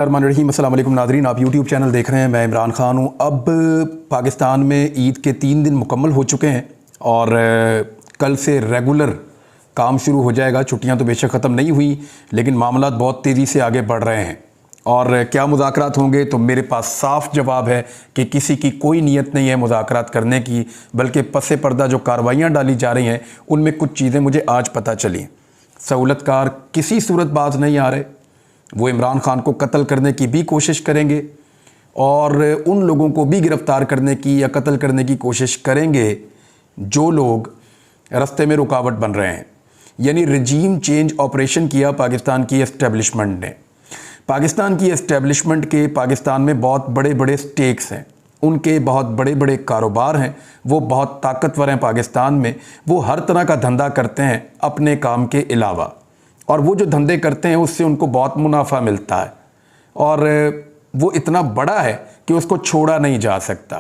रहीम अस्सलाम वालेकुम नाज़रीन, आप यूट्यूब चैनल देख रहे हैं। मैं इमरान खान हूँ। अब पाकिस्तान में ईद के 3 दिन मुकम्मल हो चुके हैं और कल से रेगुलर काम शुरू हो जाएगा। छुट्टियाँ तो बेशक ख़त्म नहीं हुई, लेकिन मामलात बहुत तेज़ी से आगे बढ़ रहे हैं। और क्या मुज़ाकरात होंगे, तो मेरे पास साफ़ जवाब है कि किसी की कोई नीयत नहीं है मुज़ाकरात करने की, बल्कि पसे पर्दा जो कार्रवाइयाँ डाली जा रही हैं उनमें कुछ चीज़ें मुझे आज पता चली। सहूलतकार किसी सूरत बाज नहीं आ रहे, वो इमरान खान को कत्ल करने की भी कोशिश करेंगे और उन लोगों को भी गिरफ़्तार करने की या कत्ल करने की कोशिश करेंगे जो लोग रास्ते में रुकावट बन रहे हैं। यानी रजीम चेंज ऑपरेशन किया पाकिस्तान की एस्टेब्लिशमेंट ने। पाकिस्तान की एस्टेब्लिशमेंट के पाकिस्तान में बहुत बड़े बड़े स्टेक्स हैं, उनके बहुत बड़े बड़े कारोबार हैं, वो बहुत ताकतवर हैं पाकिस्तान में। वो हर तरह का धंधा करते हैं अपने काम के अलावा, और वो जो धंधे करते हैं उससे उनको बहुत मुनाफा मिलता है और वो इतना बड़ा है कि उसको छोड़ा नहीं जा सकता।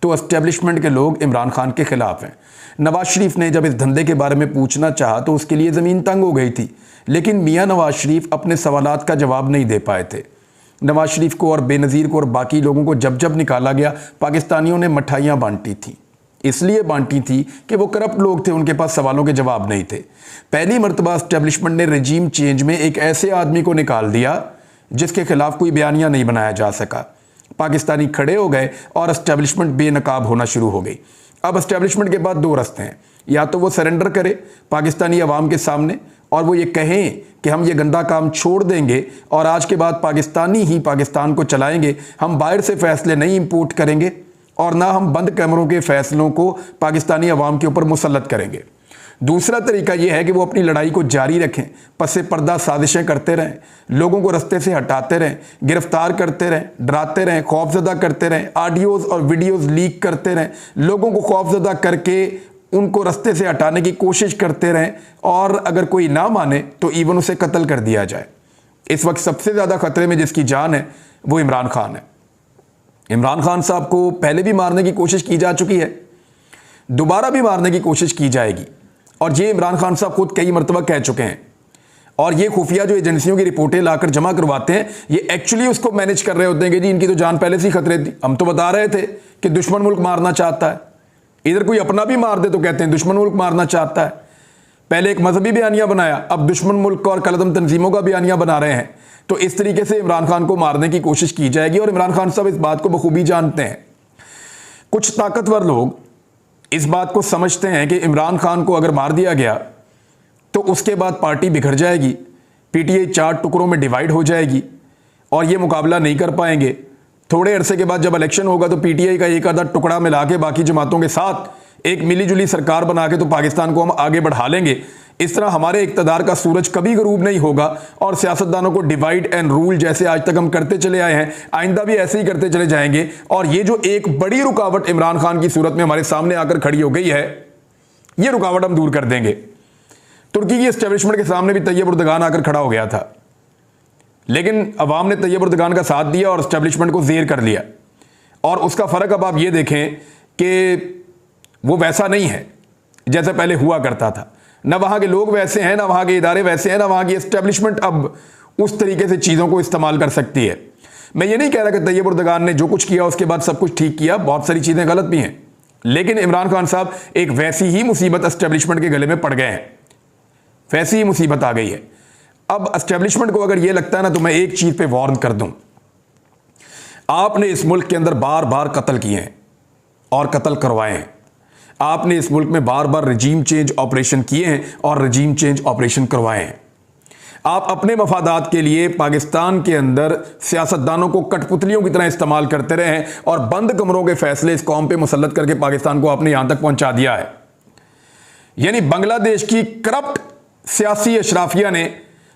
तो एस्टेब्लिशमेंट के लोग इमरान खान के ख़िलाफ़ हैं। नवाज़ शरीफ ने जब इस धंधे के बारे में पूछना चाहा तो उसके लिए ज़मीन तंग हो गई थी, लेकिन मियाँ नवाज़ शरीफ अपने सवालात का जवाब नहीं दे पाए थे। नवाज़ शरीफ को और बेनज़ीर को और बाकी लोगों को जब जब निकाला गया, पाकिस्तानियों ने मिठाइयाँ बांटी थी। इसलिए बांटी थी कि वो करप्ट लोग थे, उनके पास सवालों के जवाब नहीं थे। पहली मरतबा एस्टेब्लिशमेंट ने रजीम चेंज में एक ऐसे आदमी को निकाल दिया जिसके खिलाफ कोई बयानिया नहीं बनाया जा सका। पाकिस्तानी खड़े हो गए और एस्टेब्लिशमेंट बेनकाब होना शुरू हो गई। अब एस्टेब्लिशमेंट के बाद 2 रास्ते हैं, या तो वो सरेंडर करे पाकिस्तानी अवाम के सामने और वो ये कहें कि हम ये गंदा काम छोड़ देंगे और आज के बाद पाकिस्तानी ही पाकिस्तान को चलाएंगे, हम बाहर से फैसले नहीं इंपोर्ट करेंगे और ना हम बंद कैमरों के फैसलों को पाकिस्तानी अवाम के ऊपर मुसल्लत करेंगे। दूसरा तरीका यह है कि वो अपनी लड़ाई को जारी रखें, पसे पर्दा साजिशें करते रहें, लोगों को रास्ते से हटाते रहें, गिरफ्तार करते रहें, डराते रहें, खौफजदा करते रहें, ऑडियोज़ और वीडियोज़ लीक करते रहें, लोगों को खौफजदा करके उनको रास्ते से हटाने की कोशिश करते रहें और अगर कोई ना माने तो इवन उसे कत्ल कर दिया जाए। इस वक्त सबसे ज़्यादा ख़तरे में जिसकी जान है वो इमरान खान है। इमरान खान साहब को पहले भी मारने की कोशिश की जा चुकी है, दोबारा भी मारने की कोशिश की जाएगी, और ये इमरान खान साहब खुद कई मरतबा कह चुके हैं। और ये खुफिया जो एजेंसियों की रिपोर्टें लाकर जमा करवाते हैं, ये एक्चुअली उसको मैनेज कर रहे होते हैं कि जी इनकी तो जान पहले से ही खतरे थी। हम तो बता रहे थे कि दुश्मन मुल्क मारना चाहता है, इधर कोई अपना भी मार दे तो कहते हैं दुश्मन मुल्क मारना चाहता है। पहले एक मजहबी बयानिया बनाया, अब दुश्मन मुल्क और कलदम तंजीमों का बयानिया बना रहे हैं। तो इस तरीके से इमरान खान को मारने की कोशिश की जाएगी और इमरान खान साहब इस बात को बखूबी जानते हैं। कुछ ताकतवर लोग इस बात को समझते हैं कि इमरान खान को अगर मार दिया गया तो उसके बाद पार्टी बिखर जाएगी, पीटीआई 4 टुकड़ों में डिवाइड हो जाएगी और ये मुकाबला नहीं कर पाएंगे। थोड़े अरसे के बाद जब इलेक्शन होगा तो पीटीआई का एक आधा टुकड़ा मिला के बाकी जमातों के साथ एक मिलीजुली सरकार बना के तो पाकिस्तान को हम आगे बढ़ा लेंगे। इस तरह हमारे इक़्तिदार का सूरज कभी गरूब नहीं होगा और सियासतदानों को डिवाइड एंड रूल जैसे आज तक हम करते चले आए हैं, आइंदा भी ऐसे ही करते चले जाएंगे। और ये जो एक बड़ी रुकावट इमरान खान की सूरत में हमारे सामने आकर खड़ी हो गई है, ये रुकावट हम दूर कर देंगे। तुर्की की एस्टेब्लिशमेंट के सामने भी तैयब उर्दगान आकर खड़ा हो गया था, लेकिन अवाम ने तैयब उर्दगान का साथ दिया और एस्टेब्लिशमेंट को ज़ेर कर लिया। और उसका फ़र्क अब आप ये देखें कि वो वैसा नहीं है जैसे पहले हुआ करता था। ना वहाँ के लोग वैसे हैं, ना वहाँ के इदारे वैसे हैं, ना वहाँ की एस्टेब्लिशमेंट अब उस तरीके से चीज़ों को इस्तेमाल कर सकती है। मैं ये नहीं कह रहा कि तैयब उर्दगान ने जो कुछ किया उसके बाद सब कुछ ठीक किया, बहुत सारी चीज़ें गलत भी हैं, लेकिन इमरान खान साहब एक वैसी ही मुसीबत एस्टेब्लिशमेंट के गले में पड़ गए हैं, वैसी ही मुसीबत आ गई है। अब एस्टेब्लिशमेंट को अगर ये लगता है ना, तो मैं एक चीज़ पर वार्न कर दूँ, आपने इस मुल्क के अंदर बार बार कत्ल किए हैं और कत्ल करवाए हैं। आपने इस मुल्क में बार बार रजीम चेंज ऑपरेशन किए हैं और रजीम चेंज ऑपरेशन करवाए हैं। आप अपने मफादात के लिए पाकिस्तान के अंदर सियासतदानों को कठपुतलियों की तरह इस्तेमाल करते रहे हैं और बंद कमरों के फैसले इस कौम पे मुसल्लत करके पाकिस्तान को आपने यहां तक पहुंचा दिया है। यानी बांग्लादेश की करप्ट सियासी अशराफिया ने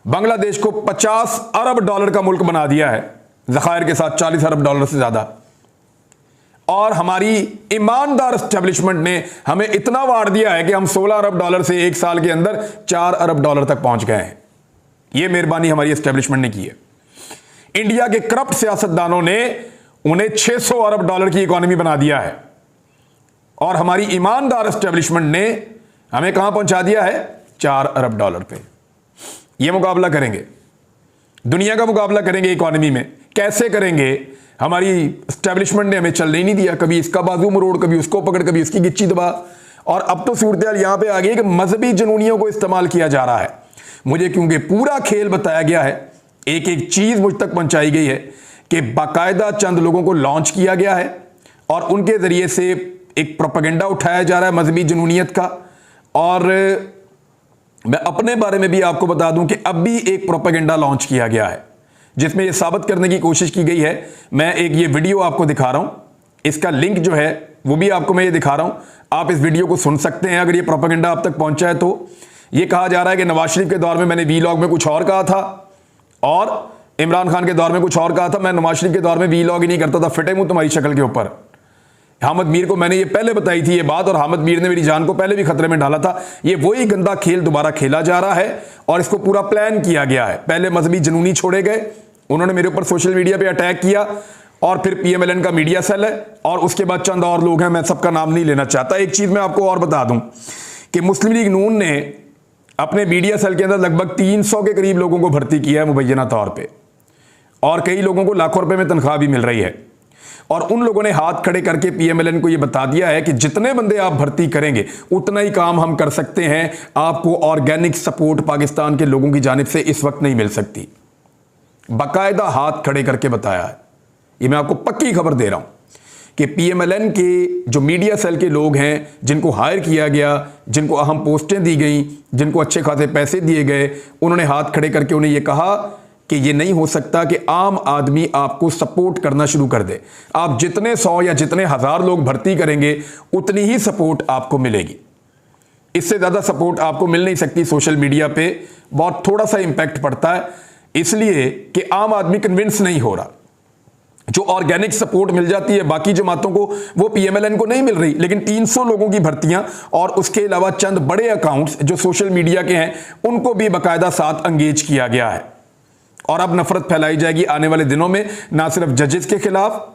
बांग्लादेश को $50 अरब का मुल्क बना दिया है, ज़खायर के साथ $40 अरब से ज़्यादा। और हमारी ईमानदार एस्टेब्लिशमेंट ने हमें इतना वार दिया है कि हम $16 अरब से 1 साल के अंदर $4 अरब तक पहुंच गए हैं। यह मेहरबानी हमारी एस्टेब्लिशमेंट ने की है। इंडिया के करप्ट सियासतदानों ने उन्हें $600 अरब की इकॉनमी बना दिया है और हमारी ईमानदार एस्टेब्लिशमेंट ने हमें कहां पहुंचा दिया है? $4 अरब पे। यह मुकाबला करेंगे, दुनिया का मुकाबला करेंगे इकॉनमी में। कैसे करेंगे, हमारी स्टैब्लिशमेंट ने हमें चलने ही नहीं दिया, कभी इसका बाजू मरोड़, कभी उसको पकड़, कभी उसकी गिच्ची दबा। और अब तो सूरत यहां पे आ गई है कि मजहबी जुनूनियों को इस्तेमाल किया जा रहा है मुझे, क्योंकि पूरा खेल बताया गया है, एक एक चीज मुझ तक पहुंचाई गई है कि बाकायदा चंद लोगों को लॉन्च किया गया है और उनके जरिए से एक प्रोपेगेंडा उठाया जा रहा है मजहबी जुनूनियत का। और मैं अपने बारे में भी आपको बता दूं कि अब भी एक प्रोपेगेंडा लॉन्च किया गया है जिसमें यह साबित करने की कोशिश की गई है। मैं एक ये वीडियो आपको दिखा रहा हूं, इसका लिंक जो है वो भी आपको मैं ये दिखा रहा हूं, आप इस वीडियो को सुन सकते हैं अगर ये प्रोपेगेंडा आप तक पहुंचा है तो। ये कहा जा रहा है कि नवाज शरीफ के दौर में मैंने वीलॉग में कुछ और कहा था और इमरान खान के दौर में कुछ और कहा था। मैं नवाज शरीफ के दौर में वीलॉग ही नहीं करता था, फिटे मुंह तुम्हारी शक्ल के ऊपर। हामिद मीर को मैंने ये पहले बताई थी ये बात और हामिद मीर ने मेरी जान को पहले भी खतरे में डाला था। ये वही गंदा खेल दोबारा खेला जा रहा है और इसको पूरा प्लान किया गया है। पहले मजहबी जुनूनी छोड़े गए, उन्होंने मेरे ऊपर सोशल मीडिया पे अटैक किया और फिर पीएमएलएन का मीडिया सेल है और उसके बाद चंद और लोग हैं, मैं सबका नाम नहीं लेना चाहता। एक चीज मैं आपको और बता दूं कि मुस्लिम लीग नून ने अपने मीडिया सेल के अंदर लगभग 300 के करीब लोगों को भर्ती किया है मुबैना तौर पे और कई लोगों को लाखों रुपए में तनख्वाह भी मिल रही है। और उन लोगों ने हाथ खड़े करके पीएमएलएन को यह बता दिया है कि जितने बंदे आप भर्ती करेंगे उतना ही काम हम कर सकते हैं, आपको ऑर्गेनिक सपोर्ट पाकिस्तान के लोगों की जानिब से इस वक्त नहीं मिल सकती। बाकायदा हाथ खड़े करके बताया है, ये मैं आपको पक्की खबर दे रहा हूं कि पीएमएलएन के जो मीडिया सेल के लोग हैं, जिनको हायर किया गया, जिनको अहम पोस्टें दी गई, जिनको अच्छे खासे पैसे दिए गए, उन्होंने हाथ खड़े करके उन्हें यह कहा कि यह नहीं हो सकता कि आम आदमी आपको सपोर्ट करना शुरू कर दे। आप जितने 100 या जितने 1000 लोग भर्ती करेंगे उतनी ही सपोर्ट आपको मिलेगी, इससे ज्यादा सपोर्ट आपको मिल नहीं सकती। सोशल मीडिया पे बहुत थोड़ा सा इंपैक्ट पड़ता है, इसलिए कि आम आदमी कन्विंस नहीं हो रहा। जो ऑर्गेनिक सपोर्ट मिल जाती है बाकी जमातों को, वो पीएमएलएन को नहीं मिल रही। लेकिन 300 लोगों की भर्तियां और उसके अलावा चंद बड़े अकाउंट्स जो सोशल मीडिया के हैं उनको भी बाकायदा साथ एंगेज किया गया है। और अब नफरत फैलाई जाएगी आने वाले दिनों में, ना सिर्फ जजेस के खिलाफ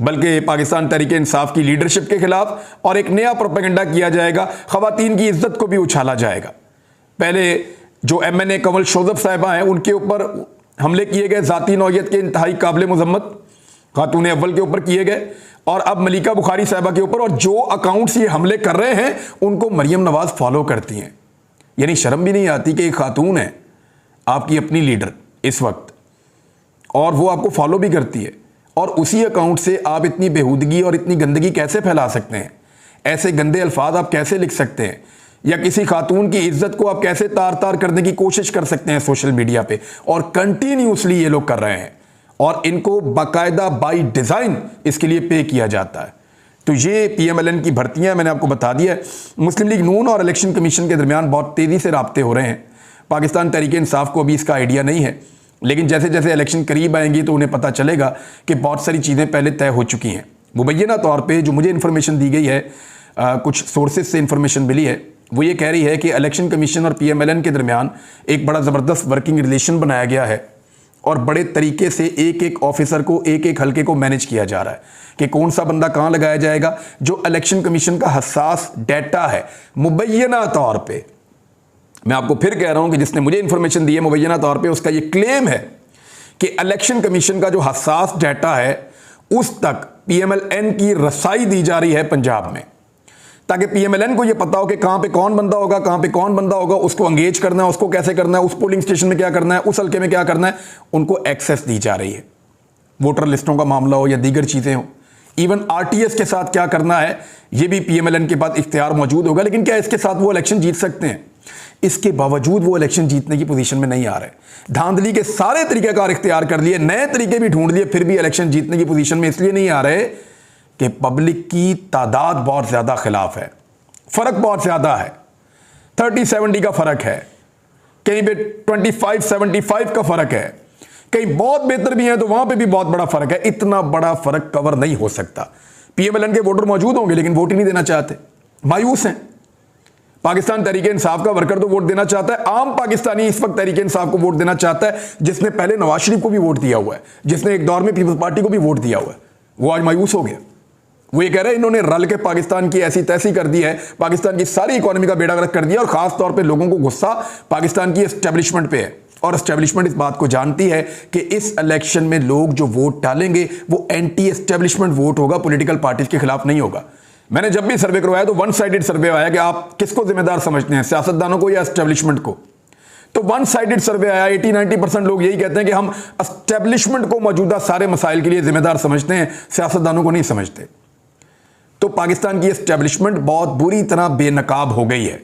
बल्कि पाकिस्तान तहरीके इंसाफ की लीडरशिप के खिलाफ, और एक नया प्रोपेगेंडा किया जाएगा, खवातीन की इज्जत को भी उछाला जाएगा। पहले जो एमएनए कंवल शोजब साहिबा हैं उनके ऊपर हमले किए गए, जाती नौयत के इंतहाई काबिल मजम्मत, खातून अव्वल के ऊपर किए गए, और अब मलिका बुखारी साहिबा के ऊपर। और जो अकाउंट्स ये हमले कर रहे हैं उनको मरियम नवाज फॉलो करती हैं। यानी शर्म भी नहीं आती कि एक खातून है आपकी अपनी लीडर इस वक्त और वो आपको फॉलो भी करती है, और उसी अकाउंट से आप इतनी बेहूदगी और इतनी गंदगी कैसे फैला सकते हैं? ऐसे गंदे अल्फाज आप कैसे लिख सकते हैं? या किसी खातून की इज्जत को आप कैसे तार तार करने की कोशिश कर सकते हैं सोशल मीडिया पे? और कंटिन्यूसली ये लोग कर रहे हैं और इनको बाकायदा बाय डिजाइन इसके लिए पे किया जाता है। तो ये पीएमएलएन की भर्तियां मैंने आपको बता दिया है। मुस्लिम लीग नून और इलेक्शन कमीशन के दरमियान बहुत तेजी से राब्ते हो रहे हैं। पाकिस्तान तहरीके इंसाफ को अभी इसका आइडिया नहीं है, लेकिन जैसे जैसे इलेक्शन करीब आएंगी तो उन्हें पता चलेगा कि बहुत सारी चीज़ें पहले तय हो चुकी हैं। मुबैना तौर पे जो मुझे इन्फॉर्मेशन दी गई है, कुछ सोर्सेज से इन्फॉर्मेशन मिली है, वो ये कह रही है कि इलेक्शन कमीशन और पीएमएलएन के दरमियान एक बड़ा ज़बरदस्त वर्किंग रिलेशन बनाया गया है और बड़े तरीके से एक एक ऑफिसर को, एक एक हल्के को मैनेज किया जा रहा है कि कौन सा बंदा कहाँ लगाया जाएगा। जो इलेक्शन कमीशन का हसास डाटा है मुबैना तौर पर, मैं आपको फिर कह रहा हूं कि जिसने मुझे इंफॉर्मेशन दी है मुबैना तौर पे, उसका ये क्लेम है कि इलेक्शन कमीशन का जो हसास डाटा है उस तक पीएमएलएन की रसाई दी जा रही है पंजाब में, ताकि पीएमएलएन को ये पता हो कि कहां पे कौन बंदा होगा, कहां पे कौन बंदा होगा, उसको एंगेज करना है, उसको कैसे करना है, उस पोलिंग स्टेशन में क्या करना है, उस हल्के में क्या करना है, उनको एक्सेस दी जा रही है। वोटर लिस्टों का मामला हो या दीगर चीजें हो, इवन आरटीएस के साथ क्या करना है ये भी पीएमएलएन के पास इख्तियार मौजूद होगा। लेकिन क्या इसके साथ वो इलेक्शन जीत सकते हैं? इसके बावजूद वो इलेक्शन जीतने की पोजीशन में नहीं आ रहे। धांधली के सारे तरीकेकार इख्तियार कर लिए, नए तरीके भी ढूंढ लिए, फिर भी इलेक्शन जीतने की पोजीशन में इसलिए नहीं आ रहे कि पब्लिक की तादाद बहुत ज्यादा खिलाफ है, फर्क बहुत ज्यादा है। 30-70 का फर्क है, कहीं पे 25-75 का फर्क है, कहीं बहुत बेहतर भी है तो वहां पे भी बहुत बड़ा फर्क है। इतना बड़ा फर्क कवर नहीं हो सकता। पीएमएलएन के वोटर मौजूद होंगे लेकिन वोट ही नहीं देना चाहते, मायूस हैं। पाकिस्तान तहरीके इंसाफ का वर्कर तो वोट देना चाहता है, आम पाकिस्तानी इस वक्त तहरीके इंसाफ को वोट देना चाहता है, जिसने पहले नवाज शरीफ को भी वोट दिया हुआ है, जिसने एक दौर में पीपल्स पार्टी को भी वोट दिया हुआ है, वो आज मायूस हो गया। वो ये कह रहे हैं इन्होंने रल के पाकिस्तान की ऐसी तैसी कर दी है, पाकिस्तान की सारी इकोनॉमी का बेड़ा गर्क कर दिया, और खास तौर पे लोगों को गुस्सा पाकिस्तान की एस्टेब्लिशमेंट पे है और एस्टेब्लिशमेंट इस बात को जानती है कि इस इलेक्शन में लोग जो वोट डालेंगे वो एंटी एस्टेब्लिशमेंट वोट होगा, पॉलिटिकल पार्टीज के खिलाफ नहीं होगा। मैंने जब भी सर्वे करवाया तो वन साइडेड सर्वे आया कि आप किसको जिम्मेदार समझते हैं, सियासतदानों को या एस्टेब्लिशमेंट को। तो वन साइडेड सर्वे आया, 80-90% लोग यही कहते हैं कि हम एस्टेब्लिशमेंट को मौजूदा सारे मसाइल के लिए जिम्मेदार समझते हैं, सियासतदानों को नहीं समझते। तो पाकिस्तान की एस्टेब्लिशमेंट बहुत बुरी तरह बेनकाब हो गई है,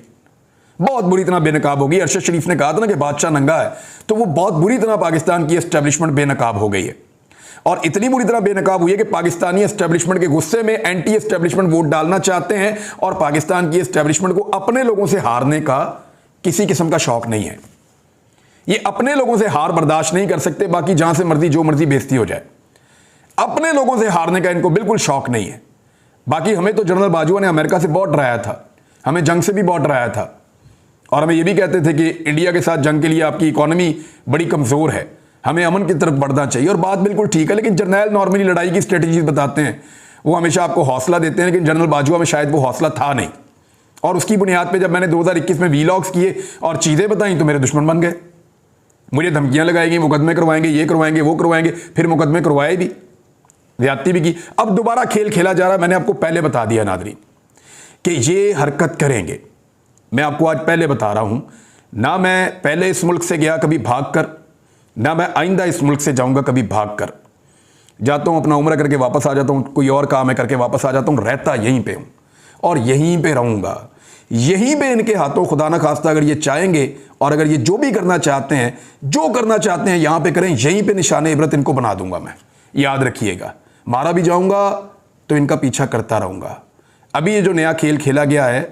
बहुत बुरी तरह बेनकाब हो गई। अरशद शरीफ ने कहा था ना कि बादशाह नंगा है, तो वो बहुत बुरी तरह पाकिस्तान की एस्टेब्लिशमेंट बेनकाब हो गई है। और इतनी बुरी तरह बेनकाब हुई है कि पाकिस्तानी एस्टेब्लिशमेंट के गुस्से में एंटी एस्टेब्लिशमेंट वोट डालना चाहते हैं और पाकिस्तान की एस्टेब्लिशमेंट को अपने लोगों से हारने का किसी किस्म का शौक नहीं है। ये अपने लोगों से हार बर्दाश्त नहीं कर सकते, बाकी जहां से मर्जी जो मर्जी बेइज्जती हो जाए। अपने लोगों से हारने का इनको बिल्कुल शौक नहीं है। बाकी हमें तो जनरल बाजवा ने अमेरिका से बहुत डराया था, हमें जंग से भी बहुत डराया था, और हमें यह भी कहते थे कि इंडिया के साथ जंग के लिए आपकी इकोनॉमी बड़ी कमजोर है, हमें अमन की तरफ बढ़ना चाहिए। और बात बिल्कुल ठीक है, लेकिन जर्नैल नॉर्मली लड़ाई की स्ट्रेटेजी बताते हैं, वो हमेशा आपको हौसला देते हैं, लेकिन जनरल बाजवा में शायद वो हौसला था नहीं। और उसकी बुनियाद पे जब मैंने 2021 में वीलॉग्स किए और चीज़ें बताई तो मेरे दुश्मन बन गए, मुझे धमकियां लगाएंगी, मुकदमे करवाएंगे, ये करवाएंगे, वो करवाएंगे, फिर मुकदमे करवाए भी, ज्यादती भी की। अब दोबारा खेल खेला जा रहा है। मैंने आपको पहले बता दिया नादरीन कि ये हरकत करेंगे, मैं आपको आज पहले बता रहा हूं। ना मैं पहले इस मुल्क से गया कभी भाग कर, ना मैं आइंदा इस मुल्क से जाऊंगा कभी भाग कर। जाता हूं अपना उम्र करके वापस आ जाता हूं, कोई और काम है करके वापस आ जाता हूं, रहता यहीं पे हूं और यहीं पे रहूंगा। यहीं पे इनके हाथों खुदा ना खास्ता अगर ये चाहेंगे और अगर ये जो भी करना चाहते हैं, जो करना चाहते हैं यहां पे करें, यहीं पे निशाने इबरत इनको बना दूंगा मैं, याद रखिएगा। मारा भी जाऊंगा तो इनका पीछा करता रहूंगा। अभी ये जो नया खेल खेला गया है,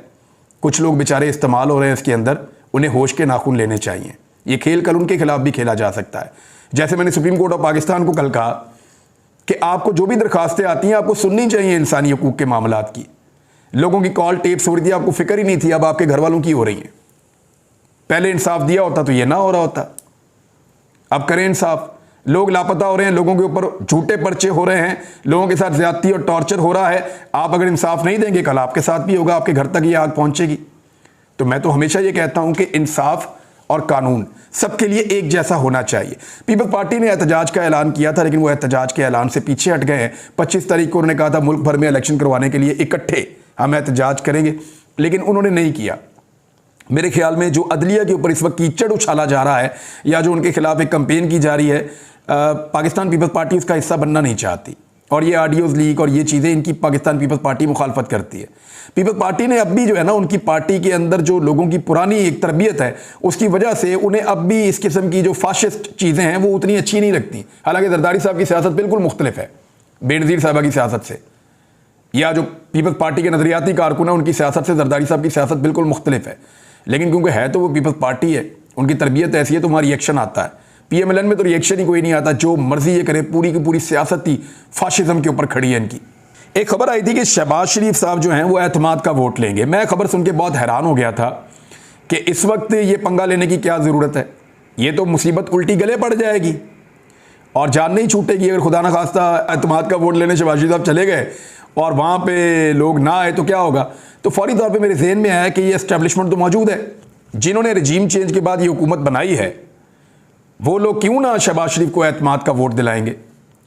कुछ लोग बेचारे इस्तेमाल हो रहे हैं इसके अंदर, उन्हें होश के नाखून लेने चाहिए। ये खेल कल उनके खिलाफ भी खेला जा सकता है। जैसे मैंने सुप्रीम कोर्ट ऑफ पाकिस्तान को कल कहा कि आपको जो भी दरखास्तें आती हैं आपको सुननी चाहिए इंसानी हकूक के मामलात की। लोगों की कॉल टेप्स हो रही थी, आपको फिक्र ही नहीं थी, अब आपके घर वालों की हो रही है। पहले इंसाफ दिया होता तो ये ना हो रहा होता। अब करें इंसाफ। लोग लापता हो रहे हैं, लोगों के ऊपर झूठे पर्चे हो रहे हैं, लोगों के साथ ज्यादती और टॉर्चर हो रहा है। आप अगर इंसाफ नहीं देंगे कल आपके साथ भी होगा, आपके घर तक ये आग पहुंचेगी। तो मैं तो हमेशा ये कहता हूं कि इंसाफ और कानून सबके लिए एक जैसा होना चाहिए। पीपल्स पार्टी ने एहतजाज का ऐलान किया था, लेकिन वो एहतजाज के ऐलान से पीछे हट गए हैं। 25 तारीख को उन्होंने कहा था मुल्क भर में इलेक्शन करवाने के लिए इकट्ठे हम एहतजाज करेंगे, लेकिन उन्होंने नहीं किया। मेरे ख्याल में जो अदलिया के ऊपर इस वक्त कीचड़ उछाला जा रहा है या जो उनके खिलाफ एक कंपेन की जा रही है, पाकिस्तान पीपल्स पार्टी उसका हिस्सा बनना नहीं चाहती। और ये ऑडियोज लीक और ये चीज़ें इनकी पाकिस्तान पीपल्स पार्टी मुखालफत करती है। पीपल्स पार्टी ने अब भी जो है ना, उनकी पार्टी के अंदर जो लोगों की पुरानी एक तरबियत है उसकी वजह से उन्हें अब भी इस किस्म की जो फाशिस्ट चीज़ें हैं वो उतनी अच्छी नहीं लगती। हालांकि जरदारी साहब की सियासत बिल्कुल मुख्तलिफ है बेनज़ीर साहबा की सियासत से, या जो पीपल्स पार्टी के नजरियाती कारकुन है उनकी सियासत से जरदारी साहब की सियासत बिल्कुल मुख्तलिफ है। लेकिन क्योंकि है तो वो पीपल्स पार्टी है, उनकी तरबियत ऐसी है तो वहाँ रिएक्शन आता है। PMLN में तो रिएक्शन ही कोई नहीं आता, जो मर्जी ये करे, पूरी की पूरी सियासत ही फाशिज्म के ऊपर खड़ी है इनकी। एक खबर आई थी कि शहबाज शरीफ साहब जो हैं वो एतमाद का वोट लेंगे। मैं खबर सुन के बहुत हैरान हो गया था कि इस वक्त ये पंगा लेने की क्या ज़रूरत है। ये तो मुसीबत उल्टी गले पड़ जाएगी और जान नहीं छूटेगी। अगर खुदा ना खास्ता एतमाद का वोट लेने शहबाज शरीफ साहब चले गए और वहाँ पे लोग ना आए तो क्या होगा। तो फौरी तौर पे मेरे जहन में आया कि ये एस्टेब्लिशमेंट तो मौजूद है, जिन्होंने रजीम चेंज के बाद ये हुकूमत बनाई है, वो लोग क्यों ना शहबाज शरीफ को एतमाद का वोट दिलाएंगे।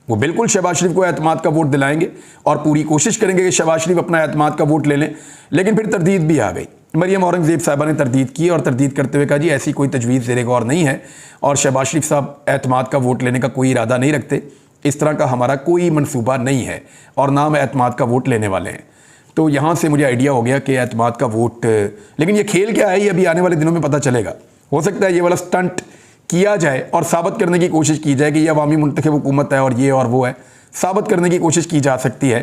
वो बिल्कुल शहबाज शरीफ को एतमाद का वोट दिलाएंगे और पूरी कोशिश करेंगे कि शहबाज शरीफ अपना एतमाद का वोट ले लें। लेकिन फिर तरदीद भी आ गई। मरियम औरंगजेब साहबा ने तरदीद की और तरदीद करते हुए कहा जी ऐसी कोई तजवीज़ ज़ेरे गौर नहीं है और शहबाज शरीफ साहब एतमाद का वोट लेने का कोई इरादा नहीं रखते, इस तरह का हमारा कोई मनसूबा नहीं है और ना हम एतमाद का वोट लेने वाले हैं। तो यहाँ से मुझे आइडिया हो गया कि एतमाद का वोट, लेकिन ये खेल क्या है ये अभी आने वाले दिनों में पता चलेगा। हो सकता है ये वाला स्टंट किया जाए और साबित करने की कोशिश की जाए कि ये अवामी मुंतखब हुकूमत है और ये और वो है, साबित करने की कोशिश की जा सकती है।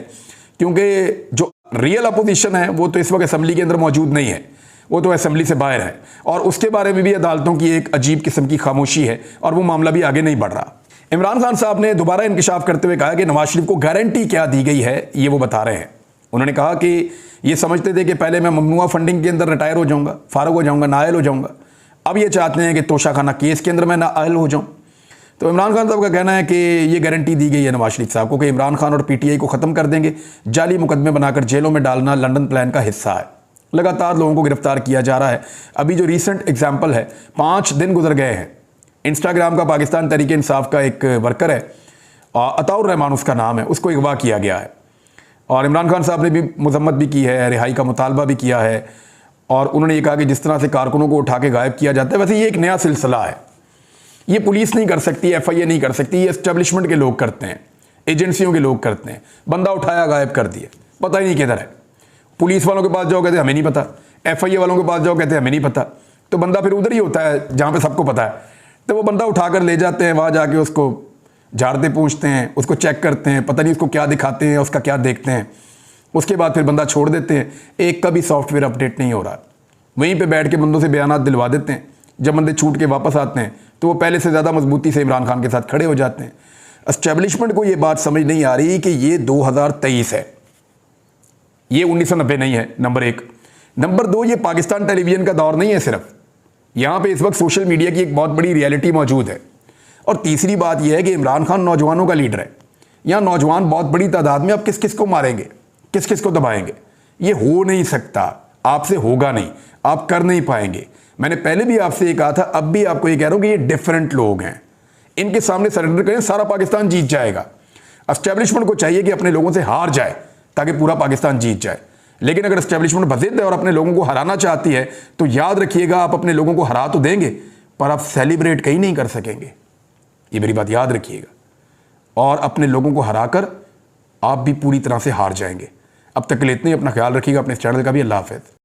क्योंकि जो रियल अपोजिशन है वो तो इस वक्त असम्बली के अंदर मौजूद नहीं है, वो तो असम्बली से बाहर है और उसके बारे में भी अदालतों की एक अजीब किस्म की खामोशी है और वो मामला भी आगे नहीं बढ़ रहा। इमरान खान साहब ने दोबारा इंकशाफ करते हुए कहा कि नवाज शरीफ को गारंटी क्या दी गई है ये वो बता रहे हैं। उन्होंने कहा कि ये समझते थे कि पहले मैं ममनुआ फंडिंग के अंदर रिटायर हो जाऊंगा, फारग हो जाऊंगा, नाअहल हो जाऊंगा। अब ये चाहते हैं कि तोशाखाना केस के अंदर मैं नाअहल हो जाऊं। तो इमरान खान साहब का कहना है कि ये गारंटी दी गई है नवाज शरीफ साहब को कि इमरान खान और PTI को ख़त्म कर देंगे, जाली मुकदमे बनाकर जेलों में डालना लंदन प्लान का हिस्सा है। लगातार लोगों को गिरफ्तार किया जा रहा है। अभी जो रिसेंट एग्जाम्पल है, 5 दिन गुजर गए हैं इंस्टाग्राम का पाकिस्तान तहरीक इंसाफ का एक वर्कर है, अताउर रहमान उसका नाम है, उसको अगवा किया गया है और इमरान खान साहब ने भी मजम्मत भी की है, रिहाई का मुतालबा भी किया है और उन्होंने ये कहा कि जिस तरह से कारकुनों को उठा के गायब किया जाता है वैसे ये एक नया सिलसिला है। ये पुलिस नहीं कर सकती, FIA नहीं कर सकती, ये एस्टेब्लिशमेंट के लोग करते हैं, एजेंसियों के लोग करते हैं। बंदा उठाया गायब कर दिया, पता ही नहीं किधर है। पुलिस वालों के पास जाओ कहते हमें नहीं पता, FIA वालों के पास जाओ कहते हमें नहीं पता। तो बंदा फिर उधर ही होता है जहाँ पे सबको पता है। तो वो बंदा उठाकर ले जाते हैं, वहाँ जाके उसको झाड़ते पूछते हैं, उसको चेक करते हैं, पता नहीं उसको क्या दिखाते हैं, उसका क्या देखते हैं। उसके बाद फिर बंदा छोड़ देते हैं। एक का भी सॉफ्टवेयर अपडेट नहीं हो रहा। वहीं पे बैठ के बंदों से बयानात दिलवा देते हैं। जब बंदे छूट के वापस आते हैं तो वो पहले से ज़्यादा मजबूती से इमरान खान के साथ खड़े हो जाते हैं। एस्टेब्लिशमेंट को ये बात समझ नहीं आ रही कि ये 2023 है, ये 1990 नहीं है, नंबर 1। नंबर 2, ये पाकिस्तान टेलीविज़न का दौर नहीं है सिर्फ, यहाँ पे इस वक्त सोशल मीडिया की एक बहुत बड़ी रियलिटी मौजूद है। और तीसरी बात यह है कि इमरान खान नौजवानों का लीडर है। यहाँ नौजवान बहुत बड़ी तादाद में, अब किस किस को मारेंगे, किस किस को दबाएंगे? ये हो नहीं सकता, आपसे होगा नहीं, आप कर नहीं पाएंगे। मैंने पहले भी आपसे ये कहा था, अब भी आपको ये कह रहा हूँ कि ये डिफरेंट लोग हैं, इनके सामने सरेंडर करें, सारा पाकिस्तान जीत जाएगा। एस्टेब्लिशमेंट को चाहिए कि अपने लोगों से हार जाए ताकि पूरा पाकिस्तान जीत जाए। लेकिन अगर एस्टेब्लिशमेंट बज़िद है और अपने लोगों को हराना चाहती है तो याद रखिएगा, आप अपने लोगों को हरा तो देंगे पर आप सेलिब्रेट कहीं नहीं कर सकेंगे, ये मेरी बात याद रखिएगा। और अपने लोगों को हराकर आप भी पूरी तरह से हार जाएंगे। अब तक के लिए इतना ही, अपना ख्याल रखिएगा, अपने चैनल का भी। अल्लाह हाफ़िज़।